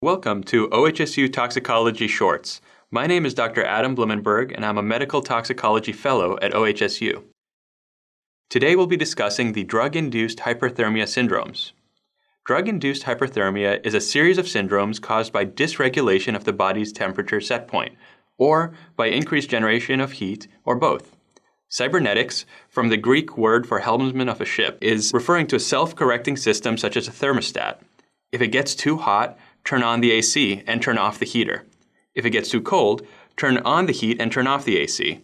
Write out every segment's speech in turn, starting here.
Welcome to OHSU Toxicology Shorts. My name is Dr. Adam Blumenberg, and I'm a medical toxicology fellow at OHSU. Today we'll be discussing the drug-induced hyperthermia syndromes. Drug-induced hyperthermia is a series of syndromes caused by dysregulation of the body's temperature set point, or by increased generation of heat, or both. Cybernetics, from the Greek word for helmsman of a ship, is referring to a self-correcting system such as a thermostat. If it gets too hot, turn on the AC and turn off the heater. If it gets too cold, turn on the heat and turn off the AC.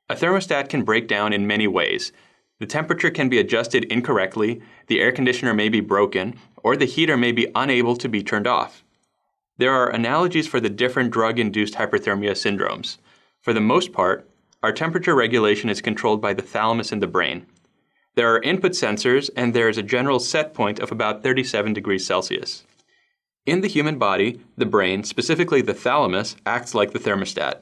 A thermostat can break down in many ways. The temperature can be adjusted incorrectly, the air conditioner may be broken, or the heater may be unable to be turned off. There are analogies for the different drug-induced hyperthermia syndromes. For the most part, our temperature regulation is controlled by the thalamus in the brain. There are input sensors, and there is a general set point of about 37 degrees Celsius. In the human body, the brain, specifically the thalamus, acts like the thermostat.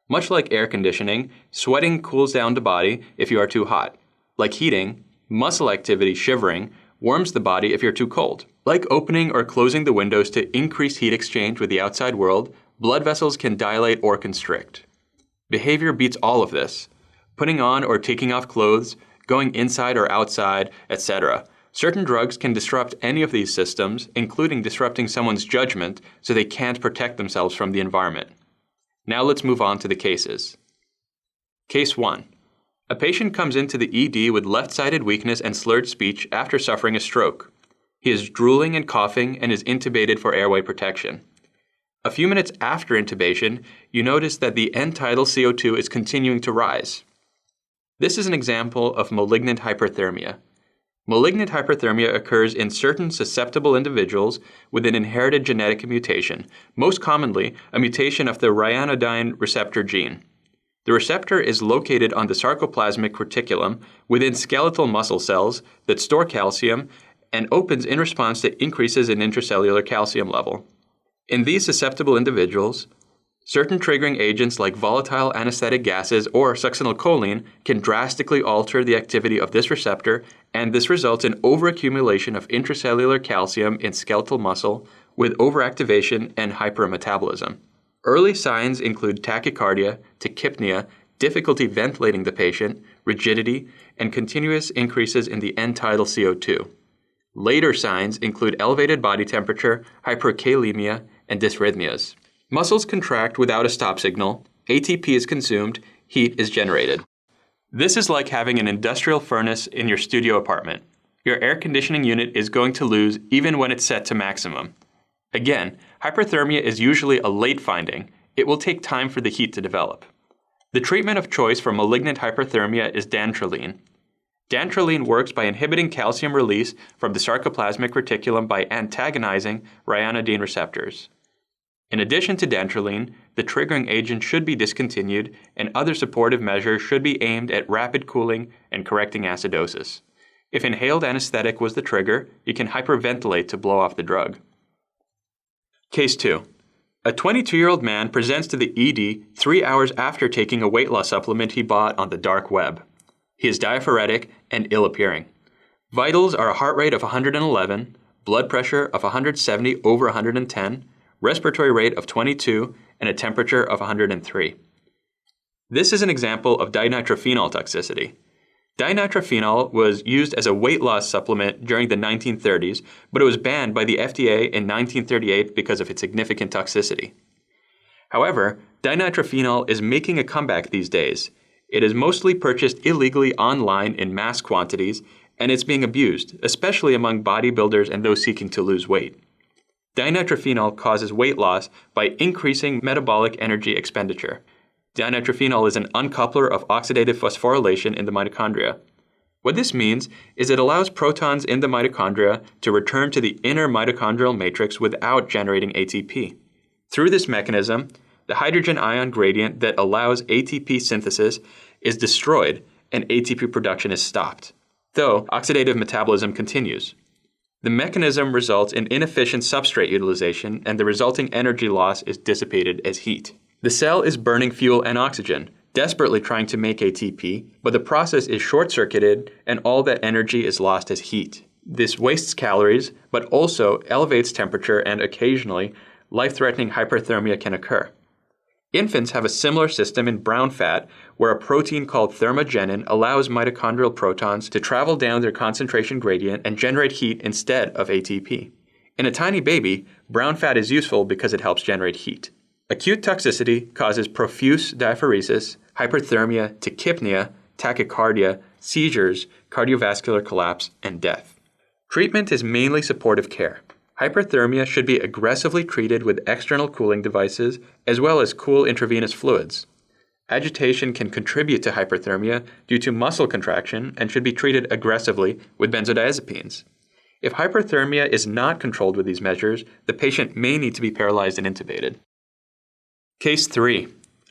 Much like air conditioning, sweating cools down the body if you are too hot. Like heating, muscle activity, shivering, warms the body if you're too cold. Like opening or closing the windows to increase heat exchange with the outside world, blood vessels can dilate or constrict. Behavior beats all of this. Putting on or taking off clothes, going inside or outside, etc. Certain drugs can disrupt any of these systems, including disrupting someone's judgment so they can't protect themselves from the environment. Now let's move on to the cases. Case 1. A patient comes into the ED with left-sided weakness and slurred speech after suffering a stroke. He is drooling and coughing and is intubated for airway protection. A few minutes after intubation, you notice that the end-tidal CO2 is continuing to rise. This is an example of malignant hyperthermia. Malignant hyperthermia occurs in certain susceptible individuals with an inherited genetic mutation, most commonly a mutation of the ryanodine receptor gene. The receptor is located on the sarcoplasmic reticulum within skeletal muscle cells that store calcium and opens in response to increases in intracellular calcium level. In these susceptible individuals, certain triggering agents like volatile anesthetic gases or succinylcholine can drastically alter the activity of this receptor, and this results in overaccumulation of intracellular calcium in skeletal muscle with overactivation and hypermetabolism. Early signs include tachycardia, tachypnea, difficulty ventilating the patient, rigidity, and continuous increases in the end-tidal CO2. Later signs include elevated body temperature, hyperkalemia, and dysrhythmias. Muscles contract without a stop signal, ATP is consumed, heat is generated. This is like having an industrial furnace in your studio apartment. Your air conditioning unit is going to lose even when it's set to maximum. Again, hyperthermia is usually a late finding. It will take time for the heat to develop. The treatment of choice for malignant hyperthermia is dantrolene. Dantrolene works by inhibiting calcium release from the sarcoplasmic reticulum by antagonizing ryanodine receptors. In addition to dantrolene, the triggering agent should be discontinued, and other supportive measures should be aimed at rapid cooling and correcting acidosis. If inhaled anesthetic was the trigger, you can hyperventilate to blow off the drug. Case 2. A 22-year-old man presents to the ED 3 hours after taking a weight loss supplement he bought on the dark web. He is diaphoretic and ill-appearing. Vitals are a heart rate of 111, blood pressure of 170 over 110, respiratory rate of 22, and a temperature of 103. This is an example of dinitrophenol toxicity. Dinitrophenol was used as a weight loss supplement during the 1930s, but it was banned by the FDA in 1938 because of its significant toxicity. However, dinitrophenol is making a comeback these days. It is mostly purchased illegally online in mass quantities, and it's being abused, especially among bodybuilders and those seeking to lose weight. Dinitrophenol causes weight loss by increasing metabolic energy expenditure. Dinitrophenol is an uncoupler of oxidative phosphorylation in the mitochondria. What this means is it allows protons in the mitochondria to return to the inner mitochondrial matrix without generating ATP. Through this mechanism, the hydrogen ion gradient that allows ATP synthesis is destroyed and ATP production is stopped, though oxidative metabolism continues. The mechanism results in inefficient substrate utilization, and the resulting energy loss is dissipated as heat. The cell is burning fuel and oxygen, desperately trying to make ATP, but the process is short-circuited and all that energy is lost as heat. This wastes calories, but also elevates temperature and occasionally life-threatening hyperthermia can occur. Infants have a similar system in brown fat where a protein called thermogenin allows mitochondrial protons to travel down their concentration gradient and generate heat instead of ATP. In a tiny baby, brown fat is useful because it helps generate heat. Acute toxicity causes profuse diaphoresis, hyperthermia, tachypnea, tachycardia, seizures, cardiovascular collapse, and death. Treatment is mainly supportive care. Hyperthermia should be aggressively treated with external cooling devices as well as cool intravenous fluids. Agitation can contribute to hyperthermia due to muscle contraction and should be treated aggressively with benzodiazepines. If hyperthermia is not controlled with these measures, the patient may need to be paralyzed and intubated. Case 3.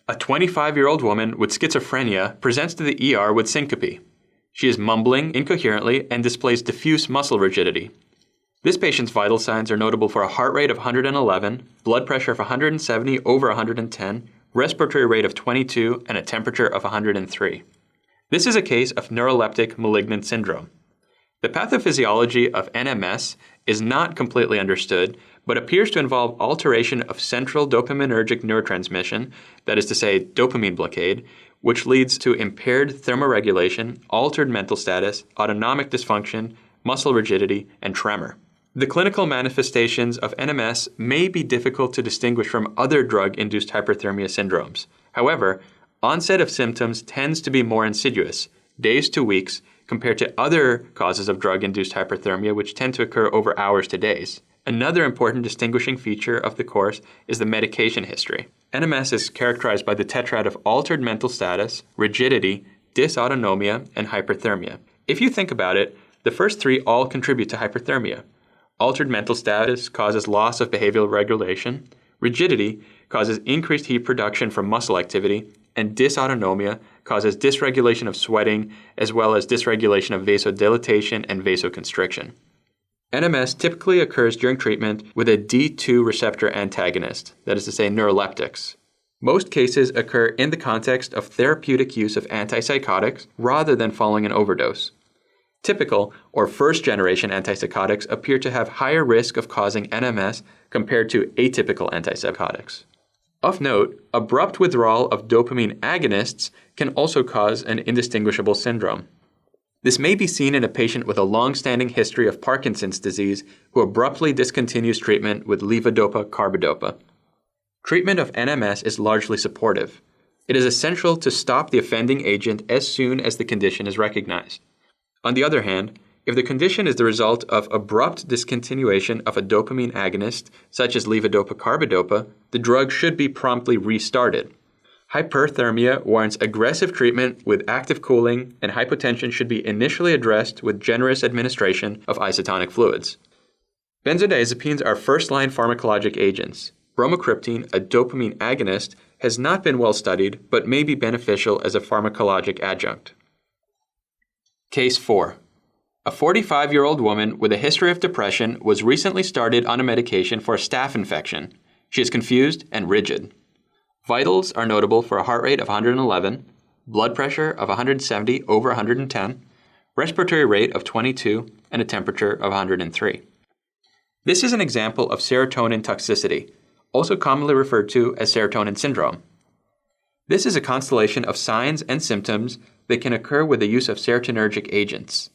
A 25-year-old woman with schizophrenia presents to the ER with syncope. She is mumbling incoherently and displays diffuse muscle rigidity. This patient's vital signs are notable for a heart rate of 111, blood pressure of 170 over 110, respiratory rate of 22, and a temperature of 103. This is a case of neuroleptic malignant syndrome. The pathophysiology of NMS is not completely understood, but appears to involve alteration of central dopaminergic neurotransmission, that is to say, dopamine blockade, which leads to impaired thermoregulation, altered mental status, autonomic dysfunction, muscle rigidity, and tremor. The clinical manifestations of NMS may be difficult to distinguish from other drug-induced hyperthermia syndromes. However, onset of symptoms tends to be more insidious, days to weeks, compared to other causes of drug-induced hyperthermia, which tend to occur over hours to days. Another important distinguishing feature of the course is the medication history. NMS is characterized by the tetrad of altered mental status, rigidity, dysautonomia, and hyperthermia. If you think about it, the first three all contribute to hyperthermia. Altered mental status causes loss of behavioral regulation, rigidity causes increased heat production from muscle activity, and dysautonomia causes dysregulation of sweating as well as dysregulation of vasodilatation and vasoconstriction. NMS typically occurs during treatment with a D2 receptor antagonist, that is to say neuroleptics. Most cases occur in the context of therapeutic use of antipsychotics rather than following an overdose. Typical or first-generation antipsychotics appear to have higher risk of causing NMS compared to atypical antipsychotics. Of note, abrupt withdrawal of dopamine agonists can also cause an indistinguishable syndrome. This may be seen in a patient with a long-standing history of Parkinson's disease who abruptly discontinues treatment with levodopa-carbidopa. Treatment of NMS is largely supportive. It is essential to stop the offending agent as soon as the condition is recognized. On the other hand, if the condition is the result of abrupt discontinuation of a dopamine agonist, such as levodopa-carbidopa, the drug should be promptly restarted. Hyperthermia warrants aggressive treatment with active cooling, and hypotension should be initially addressed with generous administration of isotonic fluids. Benzodiazepines are first-line pharmacologic agents. Bromocriptine, a dopamine agonist, has not been well studied but may be beneficial as a pharmacologic adjunct. Case 4. A 45-year-old woman with a history of depression was recently started on a medication for a staph infection. She is confused and rigid. Vitals are notable for a heart rate of 111, blood pressure of 170 over 110, respiratory rate of 22, and a temperature of 103. This is an example of serotonin toxicity, also commonly referred to as serotonin syndrome. This is a constellation of signs and symptoms that can occur with the use of serotonergic agents.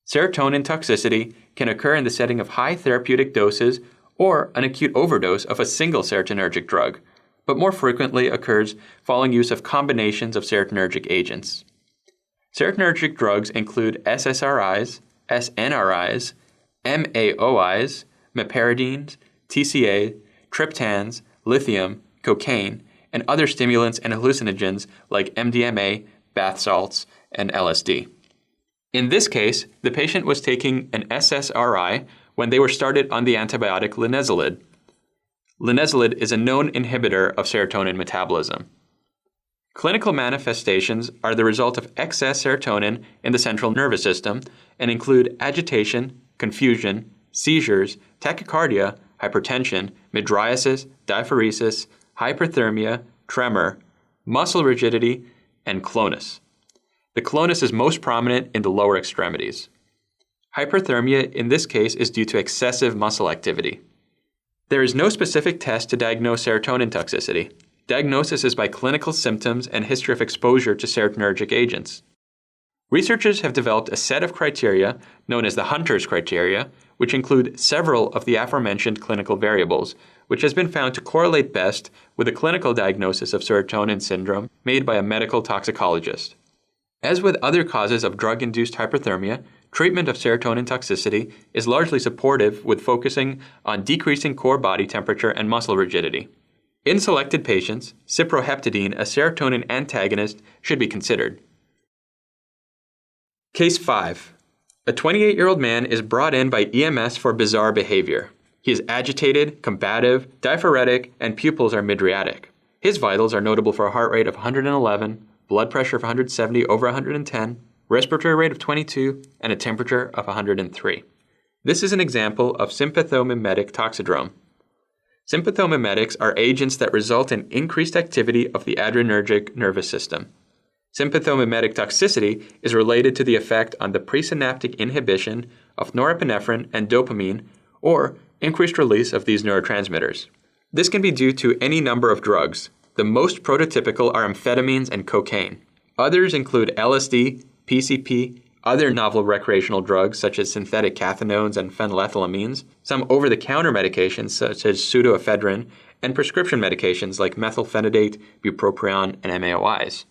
Serotonin toxicity can occur in the setting of high therapeutic doses or an acute overdose of a single serotonergic drug, but more frequently occurs following use of combinations of serotonergic agents. Serotonergic drugs include SSRIs, SNRIs, MAOIs, meperidines, TCA, triptans, lithium, cocaine, and other stimulants and hallucinogens like MDMA, bath salts, and LSD. In this case, the patient was taking an SSRI when they were started on the antibiotic linezolid. Linezolid is a known inhibitor of serotonin metabolism. Clinical manifestations are the result of excess serotonin in the central nervous system and include agitation, confusion, seizures, tachycardia, hypertension, mydriasis, diaphoresis, hyperthermia, tremor, muscle rigidity, and clonus. The clonus is most prominent in the lower extremities. Hyperthermia in this case is due to excessive muscle activity. There is no specific test to diagnose serotonin toxicity. Diagnosis is by clinical symptoms and history of exposure to serotonergic agents. Researchers have developed a set of criteria known as the Hunter's criteria, which include several of the aforementioned clinical variables, which has been found to correlate best with a clinical diagnosis of serotonin syndrome made by a medical toxicologist. As with other causes of drug-induced hyperthermia, treatment of serotonin toxicity is largely supportive with focusing on decreasing core body temperature and muscle rigidity. In selected patients, cyproheptadine, a serotonin antagonist, should be considered. Case 5. A 28-year-old man is brought in by EMS for bizarre behavior. He is agitated, combative, diaphoretic, and pupils are mydriatic. His vitals are notable for a heart rate of 111, blood pressure of 170 over 110, respiratory rate of 22, and a temperature of 103. This is an example of sympathomimetic toxidrome. Sympathomimetics are agents that result in increased activity of the adrenergic nervous system. Sympathomimetic toxicity is related to the effect on the presynaptic inhibition of norepinephrine and dopamine, or increased release of these neurotransmitters. This can be due to any number of drugs. The most prototypical are amphetamines and cocaine. Others include LSD, PCP, other novel recreational drugs such as synthetic cathinones and phenylethylamines, some over-the-counter medications such as pseudoephedrine, and prescription medications like methylphenidate, bupropion, and MAOIs.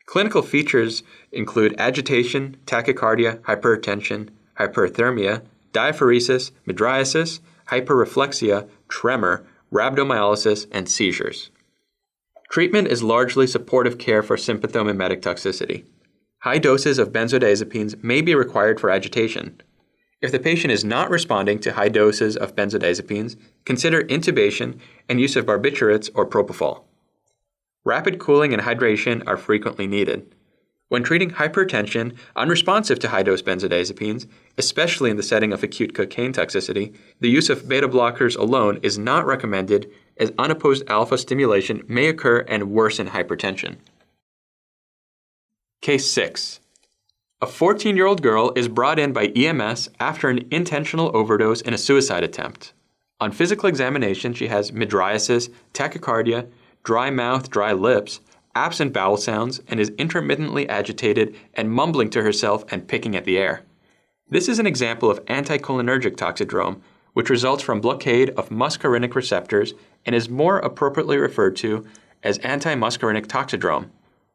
Clinical features include agitation, tachycardia, hypertension, hyperthermia, diaphoresis, mydriasis, hyperreflexia, tremor, rhabdomyolysis, and seizures. Treatment is largely supportive care for sympathomimetic toxicity. High doses of benzodiazepines may be required for agitation. If the patient is not responding to high doses of benzodiazepines, consider intubation and use of barbiturates or propofol. Rapid cooling and hydration are frequently needed. When treating hypertension unresponsive to high-dose benzodiazepines, especially in the setting of acute cocaine toxicity, the use of beta blockers alone is not recommended as unopposed alpha stimulation may occur and worsen hypertension. Case 6. A 14-year-old girl is brought in by EMS after an intentional overdose in a suicide attempt. On physical examination, she has mydriasis, tachycardia, dry mouth, dry lips, absent bowel sounds, and is intermittently agitated and mumbling to herself and picking at the air. This is an example of anticholinergic toxidrome, which results from blockade of muscarinic receptors and is more appropriately referred to as antimuscarinic toxidrome.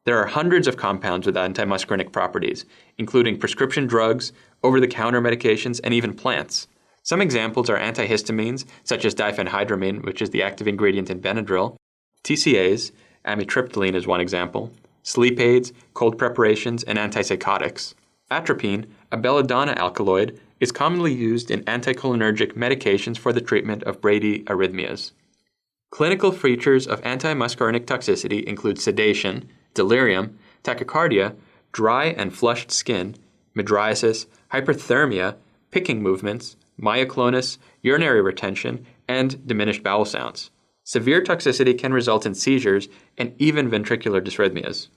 There are hundreds of compounds with antimuscarinic properties, including prescription drugs, over-the-counter medications, and even plants. Some examples are antihistamines, such as diphenhydramine, which is the active ingredient in Benadryl, TCAs, amitriptyline is one example, sleep aids, cold preparations, and antipsychotics. Atropine, a belladonna alkaloid, is commonly used in anticholinergic medications for the treatment of bradyarrhythmias. Clinical features of antimuscarinic toxicity include sedation, delirium, tachycardia, dry and flushed skin, mydriasis, hyperthermia, picking movements, myoclonus, urinary retention, and diminished bowel sounds. Severe toxicity can result in seizures and even ventricular dysrhythmias.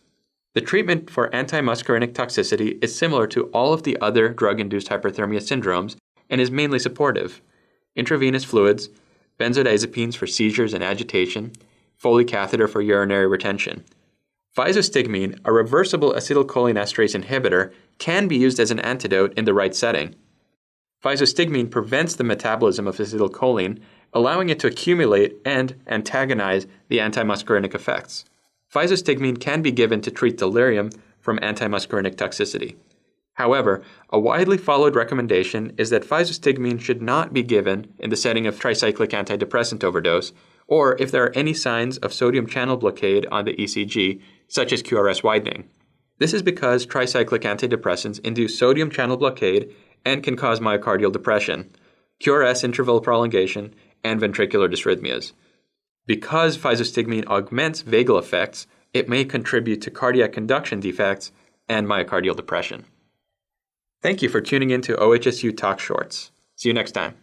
The treatment for antimuscarinic toxicity is similar to all of the other drug-induced hyperthermia syndromes and is mainly supportive. Intravenous fluids, benzodiazepines for seizures and agitation, Foley catheter for urinary retention. Physostigmine, a reversible acetylcholinesterase inhibitor, can be used as an antidote in the right setting. Physostigmine prevents the metabolism of acetylcholine, allowing it to accumulate and antagonize the antimuscarinic effects. Physostigmine can be given to treat delirium from antimuscarinic toxicity. However, a widely followed recommendation is that physostigmine should not be given in the setting of tricyclic antidepressant overdose, or if there are any signs of sodium channel blockade on the ECG, such as QRS widening. This is because tricyclic antidepressants induce sodium channel blockade and can cause myocardial depression, QRS interval prolongation, and ventricular dysrhythmias. Because physostigmine augments vagal effects, it may contribute to cardiac conduction defects and myocardial depression. Thank you for tuning in to OHSU Talk Shorts. See you next time.